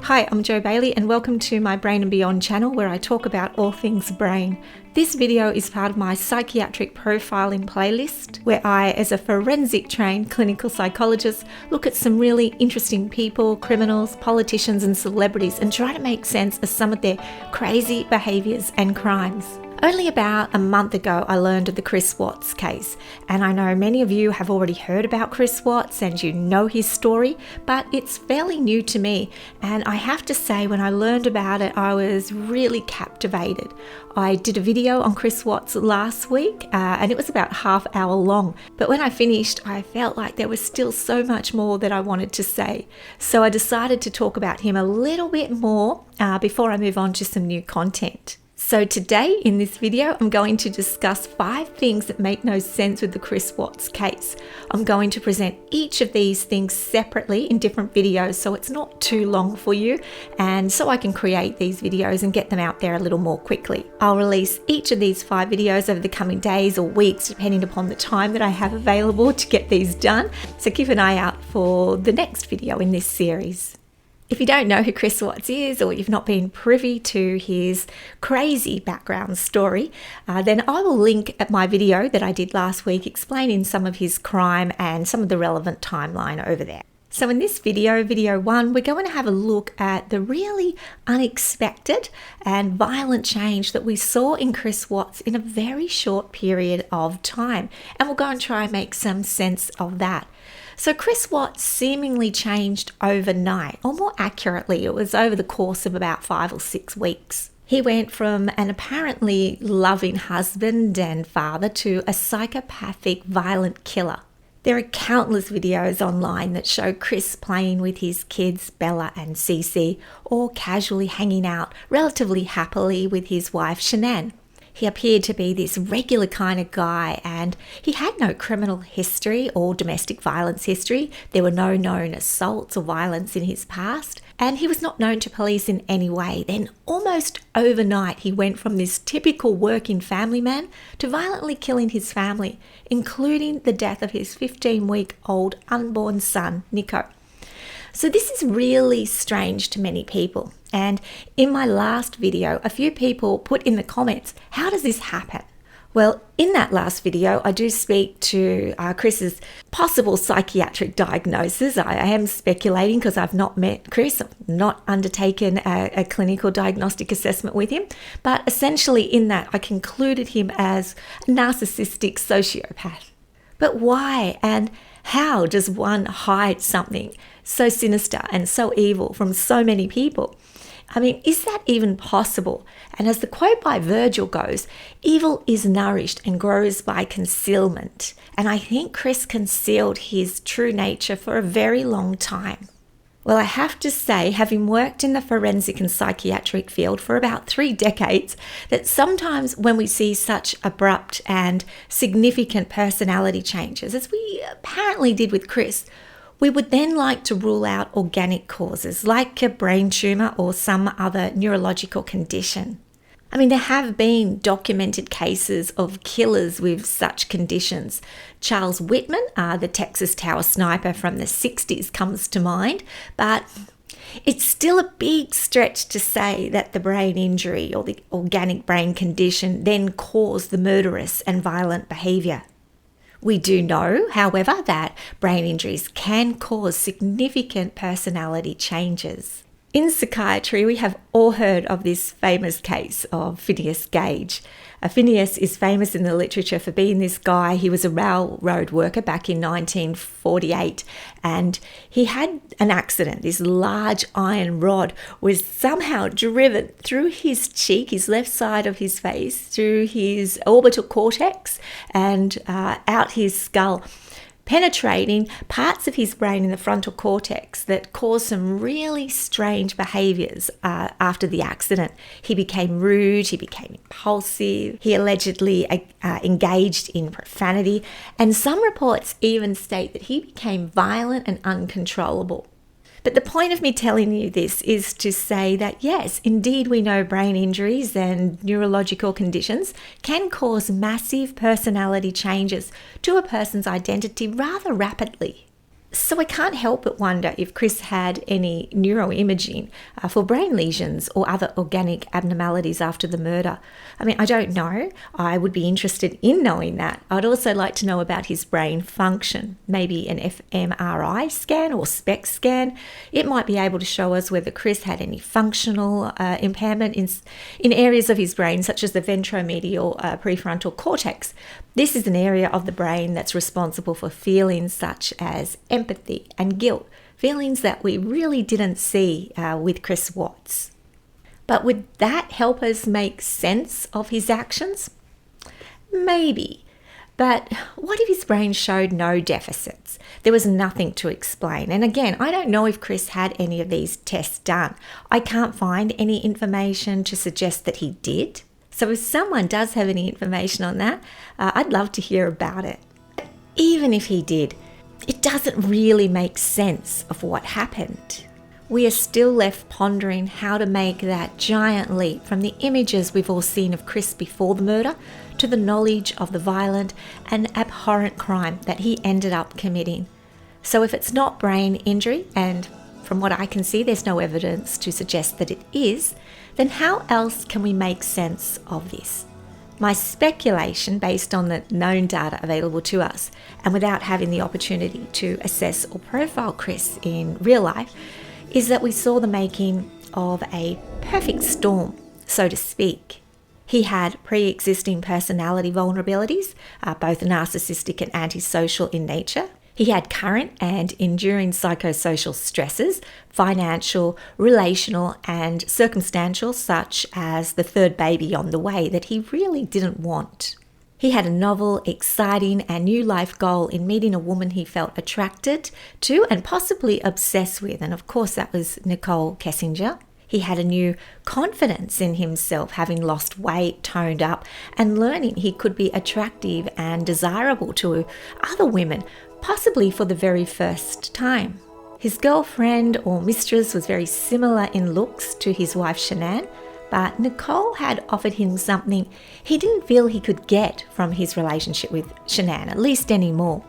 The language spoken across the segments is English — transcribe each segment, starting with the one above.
Hi, I'm Jo Bailey and welcome to my Brain and Beyond channel where I talk about all things brain. This video is part of my psychiatric profiling playlist where I, as a forensic trained clinical psychologist, look at some really interesting people, criminals, politicians and celebrities and try to make sense of some of their crazy behaviours and crimes. Only about a month ago I learned of the Chris Watts case, and I know many of you have already heard about Chris Watts and you know his story, but it's fairly new to me, and I have to say when I learned about it I was really captivated. I did a video on Chris Watts last week and it was about half hour long, but when I finished I felt like there was still so much more that I wanted to say, so I decided to talk about him a little bit more before I move on to some new content. So today in this video, I'm going to discuss 5 things that make no sense with the Chris Watts case. I'm going to present each of these things separately in different videos so it's not too long for you and so I can create these videos and get them out there a little more quickly. I'll release each of these 5 videos over the coming days or weeks depending upon the time that I have available to get these done. So keep an eye out for the next video in this series. If you don't know who Chris Watts is or you've not been privy to his crazy background story, then I will link at my video that I did last week explaining some of his crime and some of the relevant timeline over there. So in this video, video 1, we're going to have a look at the really unexpected and violent change that we saw in Chris Watts in a very short period of time. And we'll go and try and make some sense of that. So Chris Watts seemingly changed overnight, or more accurately, it was over the course of about 5 or 6 weeks. He went from an apparently loving husband and father to a psychopathic violent killer. There are countless videos online that show Chris playing with his kids Bella and Cece, or casually hanging out relatively happily with his wife Shanann. He appeared to be this regular kind of guy and he had no criminal history or domestic violence history. There were no known assaults or violence in his past and he was not known to police in any way. Then almost overnight he went from this typical working family man to violently killing his family, including the death of his 15-week-old unborn son, Nico. So this is really strange to many people. And in my last video, a few people put in the comments, how does this happen? Well, in that last video, I do speak to Chris's possible psychiatric diagnosis. I am speculating because I've not met Chris, I've not undertaken a clinical diagnostic assessment with him. But essentially in that, I concluded him as a narcissistic sociopath. But why and how does one hide something so sinister and so evil from so many people? I mean, is that even possible? And as the quote by Virgil goes, evil is nourished and grows by concealment. And I think Chris concealed his true nature for a very long time. Well, I have to say, having worked in the forensic and psychiatric field for about 3 decades, that sometimes when we see such abrupt and significant personality changes, as we apparently did with Chris, we would then like to rule out organic causes like a brain tumour or some other neurological condition. I mean, there have been documented cases of killers with such conditions. Charles Whitman, the Texas Tower sniper from the 60s, comes to mind, but it's still a big stretch to say that the brain injury or the organic brain condition then caused the murderous and violent behaviour. We do know, however, that brain injuries can cause significant personality changes. In psychiatry, we have all heard of this famous case of Phineas Gage. Phineas is famous in the literature for being this guy. He was a railroad worker back in 1948 and he had an accident. This large iron rod was somehow driven through his cheek, his left side of his face, through his orbital cortex and out his skull, penetrating parts of his brain in the frontal cortex that caused some really strange behaviours after the accident. He became rude, he became impulsive, he allegedly engaged in profanity, and some reports even state that he became violent and uncontrollable. But the point of me telling you this is to say that yes, indeed we know brain injuries and neurological conditions can cause massive personality changes to a person's identity rather rapidly. So I can't help but wonder if Chris had any neuroimaging for brain lesions or other organic abnormalities after the murder. I mean, I don't know. I would be interested in knowing that. I'd also like to know about his brain function, maybe an fMRI scan or SPECT scan. It might be able to show us whether Chris had any functional impairment in areas of his brain, such as the ventromedial prefrontal cortex. This is an area of the brain that's responsible for feelings such as empathy and guilt, feelings that we really didn't see with Chris Watts. But would that help us make sense of his actions? Maybe. But what if his brain showed no deficits? There was nothing to explain. And again, I don't know if Chris had any of these tests done. I can't find any information to suggest that he did. So if someone does have any information on that, I'd love to hear about it. Even if he did, it doesn't really make sense of what happened. We are still left pondering how to make that giant leap from the images we've all seen of Chris before the murder to the knowledge of the violent and abhorrent crime that he ended up committing. So if it's not brain injury, and from what I can see, there's no evidence to suggest that it is, then how else can we make sense of this? My speculation, based on the known data available to us, and without having the opportunity to assess or profile Chris in real life, is that we saw the making of a perfect storm, so to speak. He had pre-existing personality vulnerabilities, both narcissistic and antisocial in nature. He had current and enduring psychosocial stresses, financial, relational, and circumstantial, such as the third baby on the way that he really didn't want. He had a novel, exciting, and new life goal in meeting a woman he felt attracted to and possibly obsessed with, and of course that was Nicole Kessinger. He had a new confidence in himself, having lost weight, toned up, and learning he could be attractive and desirable to other women, possibly for the very first time. His girlfriend or mistress was very similar in looks to his wife Shanann, but Nicole had offered him something he didn't feel he could get from his relationship with Shanann, at least anymore.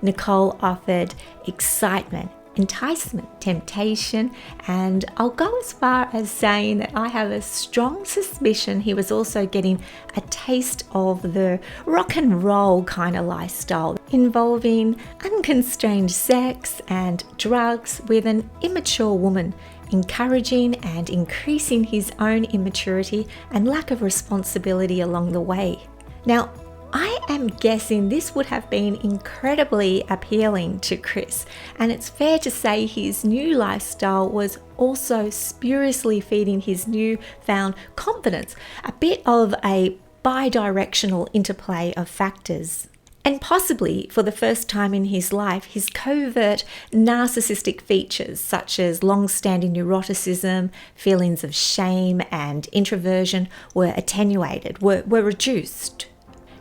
Nicole offered excitement, enticement, temptation, and I'll go as far as saying that I have a strong suspicion he was also getting a taste of the rock and roll kind of lifestyle, involving unconstrained sex and drugs with an immature woman, encouraging and increasing his own immaturity and lack of responsibility along the way. Now, I am guessing this would have been incredibly appealing to Chris, and it's fair to say his new lifestyle was also spuriously feeding his newfound confidence, a bit of a bi-directional interplay of factors. And possibly, for the first time in his life, his covert narcissistic features, such as long-standing neuroticism, feelings of shame and introversion, were attenuated, were reduced.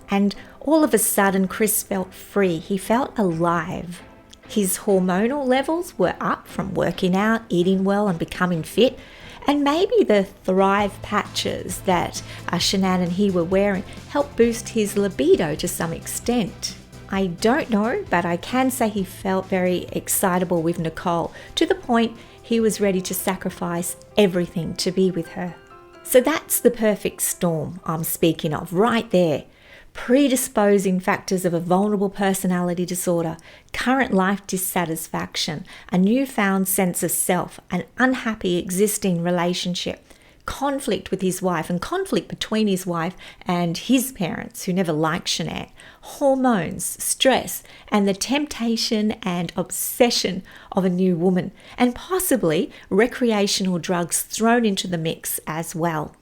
And all of a sudden, Chris felt free. He felt alive. His hormonal levels were up from working out, eating well, and becoming fit. And maybe the Thrive patches that Shanann and he were wearing helped boost his libido to some extent. I don't know, but I can say he felt very excitable with Nicole, to the point he was ready to sacrifice everything to be with her. So that's the perfect storm I'm speaking of, right there. Predisposing factors of a vulnerable personality disorder, current life dissatisfaction, a newfound sense of self, an unhappy existing relationship, conflict with his wife and conflict between his wife and his parents who never liked Shanann, hormones, stress, and the temptation and obsession of a new woman, and possibly recreational drugs thrown into the mix as well.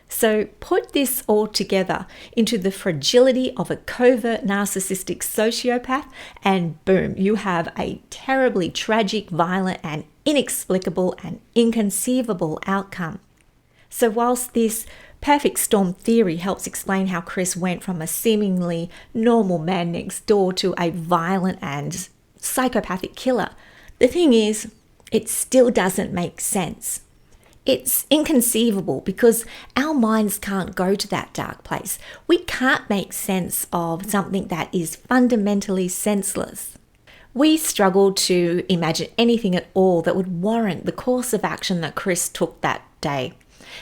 So put this all together into the fragility of a covert narcissistic sociopath, and boom, you have a terribly tragic, violent, and inexplicable and inconceivable outcome. So whilst this perfect storm theory helps explain how Chris went from a seemingly normal man next door to a violent and psychopathic killer, the thing is, it still doesn't make sense. It's inconceivable because our minds can't go to that dark place. We can't make sense of something that is fundamentally senseless. We struggled to imagine anything at all that would warrant the course of action that Chris took that day.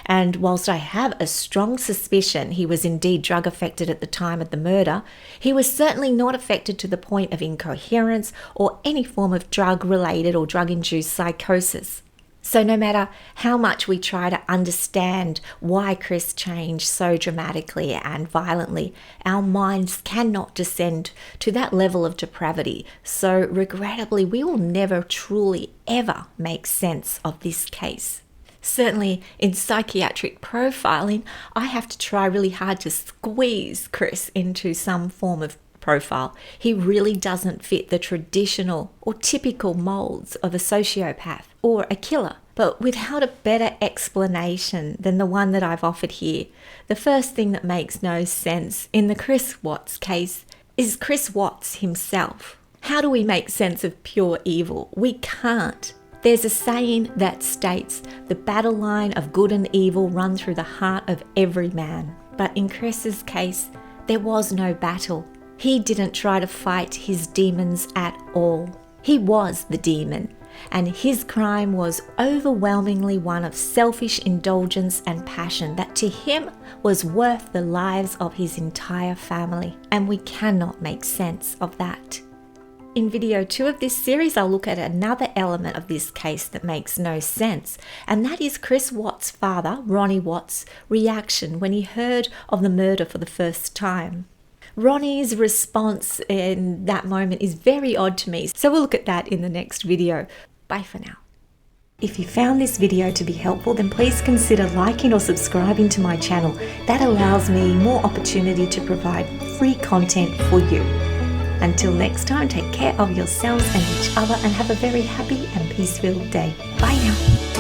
And whilst I have a strong suspicion he was indeed drug affected at the time of the murder, he was certainly not affected to the point of incoherence or any form of drug-related or drug-induced psychosis. So no matter how much we try to understand why Chris changed so dramatically and violently, our minds cannot descend to that level of depravity. So regrettably, we will never truly ever make sense of this case. Certainly in psychiatric profiling, I have to try really hard to squeeze Chris into some form of profile. He really doesn't fit the traditional or typical molds of a sociopath or a killer, but without a better explanation than the one that I've offered here. The first thing that makes no sense in the Chris Watts case is Chris Watts himself. How do we make sense of pure evil? We can't. There's a saying that states the battle line of good and evil run through the heart of every man. But in Chris's case, there was no battle. He didn't try to fight his demons at all. He was the demon, and his crime was overwhelmingly one of selfish indulgence and passion that to him was worth the lives of his entire family. And we cannot make sense of that. In video 2 of this series, I'll look at another element of this case that makes no sense, and that is Chris Watts' father, Ronnie Watts' reaction when he heard of the murder for the first time. Ronnie's response in that moment is very odd to me, so we'll look at that in the next video. Bye for now. If you found this video to be helpful, then please consider liking or subscribing to my channel. That allows me more opportunity to provide free content for you. Until next time, take care of yourselves and each other and have a very happy and peace-filled day. Bye now.